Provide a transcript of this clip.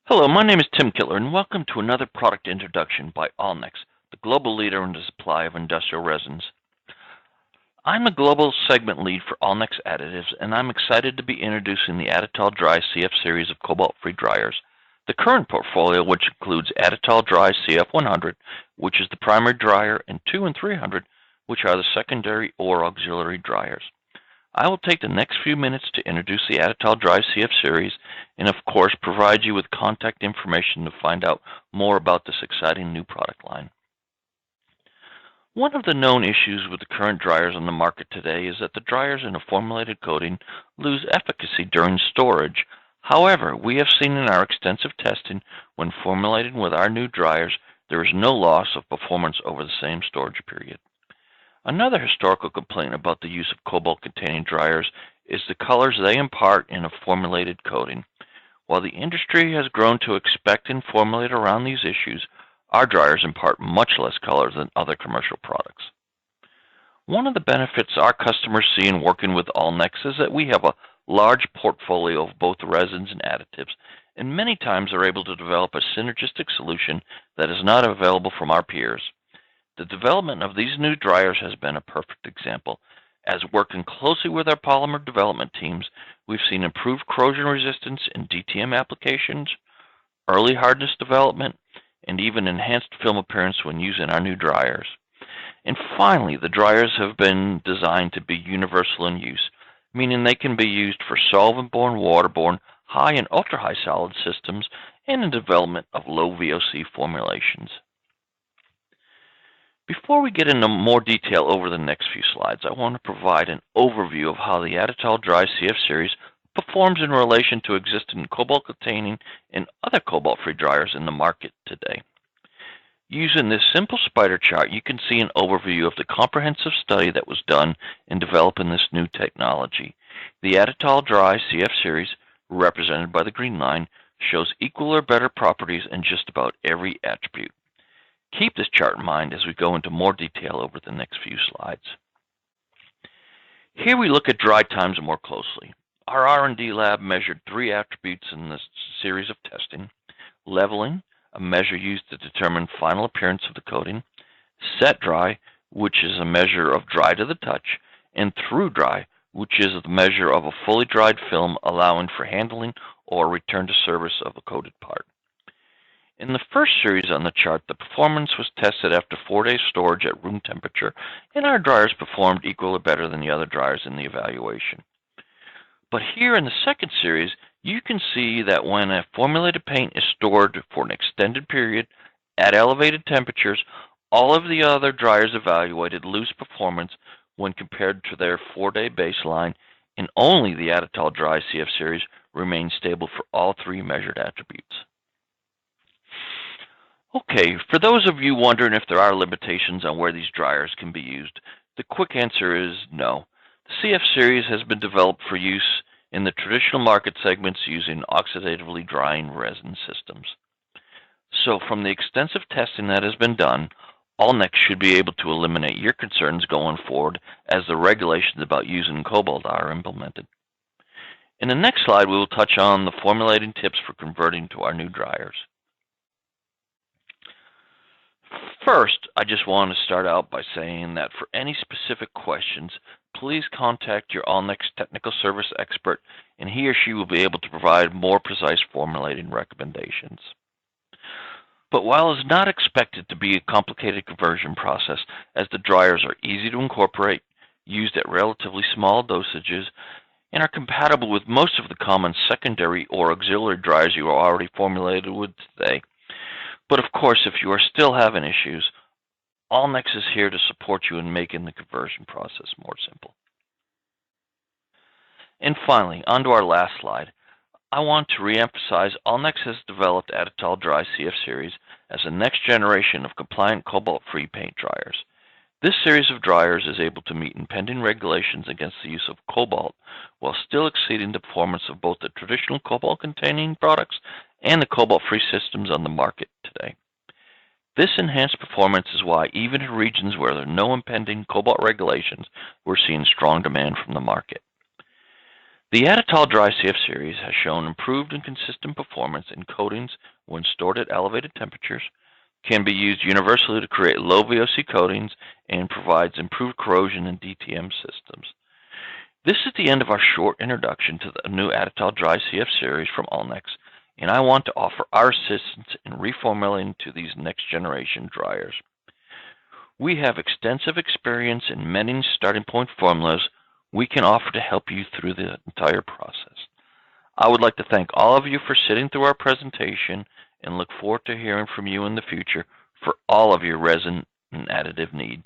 Hello, my name is Tim Kittler, and welcome to another product introduction by allnex, the global leader in the supply of industrial resins. I'm a global segment lead for allnex Additives, and I'm excited to be introducing the ADDITOL Dry CF series of cobalt-free dryers. The current portfolio, which includes ADDITOL Dry CF100, which is the primary dryer, and 2 and 300, which are the secondary or auxiliary dryers. I will take the next few minutes to introduce the ADDITOL Dry CF series and of course provide you with contact information to find out more about this exciting new product line. One of the known issues with the current dryers on the market today is that the dryers in a formulated coating lose efficacy during storage. However, we have seen in our extensive testing when formulated with our new dryers, there is no loss of performance over the same storage period. Another historical complaint about the use of cobalt-containing dryers is the colors they impart in a formulated coating. While the industry has grown to expect and formulate around these issues, our dryers impart much less color than other commercial products. One of the benefits our customers see in working with allnex is that we have a large portfolio of both resins and additives, and many times are able to develop a synergistic solution that is not available from our peers. The development of these new dryers has been a perfect example. As working closely with our polymer development teams, we've seen improved corrosion resistance in DTM applications, early hardness development, and even enhanced film appearance when using our new dryers. And finally, the dryers have been designed to be universal in use, meaning they can be used for solvent-borne, waterborne, high and ultra-high solid systems, and in development of low VOC formulations. Before we get into more detail over the next few slides, I want to provide an overview of how the ADDITOL Dry CF series performs in relation to existing cobalt-containing and other cobalt-free dryers in the market today. Using this simple spider chart, you can see an overview of the comprehensive study that was done in developing this new technology. The ADDITOL Dry CF series, represented by the green line, shows equal or better properties in just about every attribute. Keep this chart in mind as we go into more detail over the next few slides. Here we look at dry times more closely. Our R&D lab measured 3 attributes in this series of testing: leveling, a measure used to determine final appearance of the coating; set dry, which is a measure of dry to the touch; and through dry, which is the measure of a fully dried film allowing for handling or return to service of a coated part. In the first series on the chart, the performance was tested after 4 days storage at room temperature, and our dryers performed equal or better than the other dryers in the evaluation. But here in the second series, you can see that when a formulated paint is stored for an extended period at elevated temperatures, all of the other dryers evaluated lose performance when compared to their 4-day baseline, and only the ADDITOL Dry CF series remained stable for all 3 measured attributes. Okay, for those of you wondering if there are limitations on where these dryers can be used, the quick answer is no. The CF series has been developed for use in the traditional market segments using oxidatively drying resin systems. So from the extensive testing that has been done, allnex should be able to eliminate your concerns going forward as the regulations about using cobalt are implemented. In the next slide, we will touch on the formulating tips for converting to our new dryers. First, I just want to start out by saying that for any specific questions, please contact your allnex technical service expert, and he or she will be able to provide more precise formulating recommendations. But while it's not expected to be a complicated conversion process, as the dryers are easy to incorporate, used at relatively small dosages, and are compatible with most of the common secondary or auxiliary dryers you are already formulated with today. But of course, if you are still having issues, allnex is here to support you in making the conversion process more simple. And finally, on to our last slide, I want to reemphasize allnex has developed ADDITOL Dry CF series as a next generation of compliant cobalt-free paint dryers. This series of dryers is able to meet impending regulations against the use of cobalt while still exceeding the performance of both the traditional cobalt-containing products and the cobalt-free systems on the market today. This enhanced performance is why even in regions where there are no impending cobalt regulations, we're seeing strong demand from the market. The ADDITOL Dry CF series has shown improved and consistent performance in coatings when stored at elevated temperatures, can be used universally to create low VOC coatings, and provides improved corrosion in DTM systems. This is the end of our short introduction to the new ADDITOL Dry CF series from allnex, and I want to offer our assistance in reformulating to these next generation dryers. We have extensive experience in many starting point formulas we can offer to help you through the entire process. I would like to thank all of you for sitting through our presentation and look forward to hearing from you in the future for all of your resin and additive needs.